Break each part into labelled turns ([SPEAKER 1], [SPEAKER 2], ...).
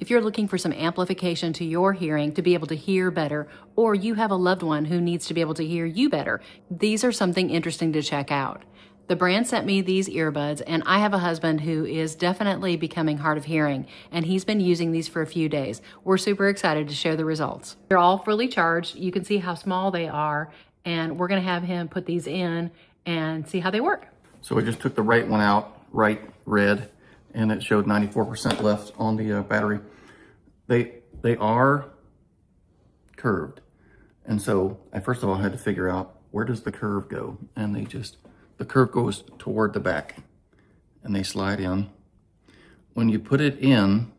[SPEAKER 1] If you're looking for some amplification to your hearing to be able to hear better, or you have a loved one who needs to be able to hear you better, these are something interesting to check out. The brand sent me these earbuds, and I have a husband who is definitely becoming hard of hearing, and he's been using these for a few days. We're super excited to share the results. They're all fully charged. You can see how small they are, and we're gonna have him put these in and see how they work.
[SPEAKER 2] So we just took the right one out, right red, and it showed 94% left on the battery. They are curved. And so I first of all had to figure out, where does the curve go? And the curve goes toward the back and they slide in. When you put it in,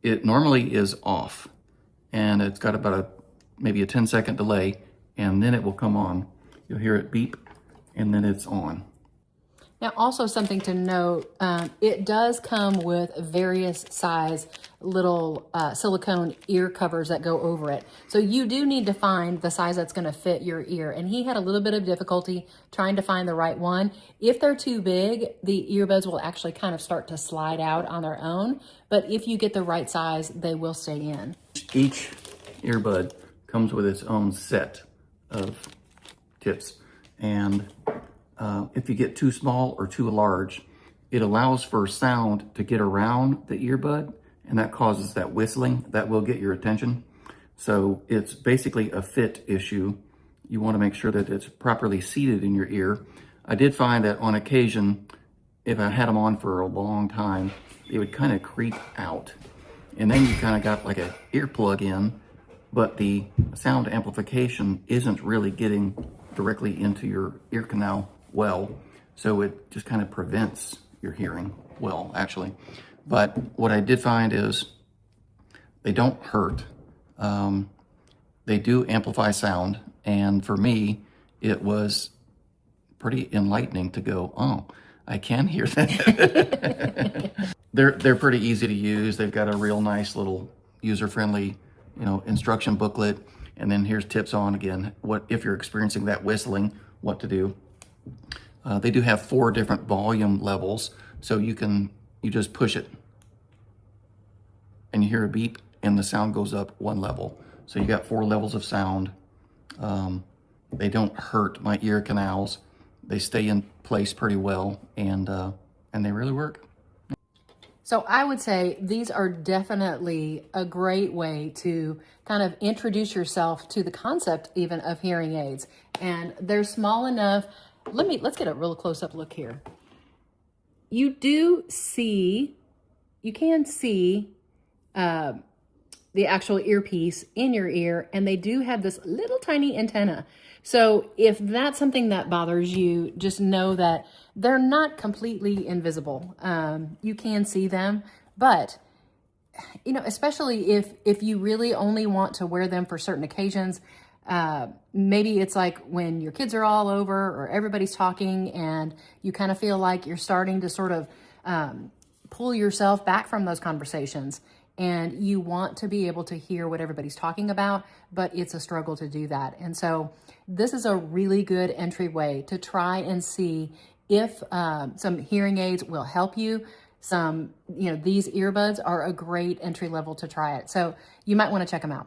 [SPEAKER 2] it normally is off and it's got about maybe a 10-second delay, and then it will come on. You'll hear it beep and then it's on.
[SPEAKER 1] Now, also something to note, it does come with various size little silicone ear covers that go over it. So you do need to find the size that's gonna fit your ear. And he had a little bit of difficulty trying to find the right one. If they're too big, the earbuds will actually kind of start to slide out on their own. But if you get the right size, they will stay in.
[SPEAKER 2] Each earbud comes with its own set of tips. And if you get too small or too large, it allows for sound to get around the earbud, and that causes that whistling that will get your attention. So it's basically a fit issue. You want to make sure that it's properly seated in your ear. I did find that on occasion, if I had them on for a long time, they would kind of creep out. And then you kind of got like an earplug in, but the sound amplification isn't really getting directly into your ear canal well, so it just kind of prevents your hearing well, actually. But what I did find is they don't hurt. They do amplify sound, and for me, it was pretty enlightening to go, oh, I can hear that. They're pretty easy to use. They've got a real nice little user-friendly, instruction booklet, and then here's tips on, again, what if you're experiencing that whistling, what to do. They do have 4 different volume levels, so you just push it and you hear a beep and the sound goes up 1 level. So you got 4 levels of sound. They don't hurt my ear canals. They stay in place pretty well, and they really work.
[SPEAKER 1] So I would say these are definitely a great way to kind of introduce yourself to the concept even of hearing aids. And they're small enough. Let's get a real close-up look here. You can see the actual earpiece in your ear, and they do have this little tiny antenna. So if that's something that bothers you, just know that they're not completely invisible. You can see them, but especially if you really only want to wear them for certain occasions, maybe it's like when your kids are all over or everybody's talking and you kind of feel like you're starting to sort of pull yourself back from those conversations, and you want to be able to hear what everybody's talking about, but it's a struggle to do that. And so this is a really good entryway to try and see if some hearing aids will help you. These earbuds are a great entry level to try it. So you might want to check them out.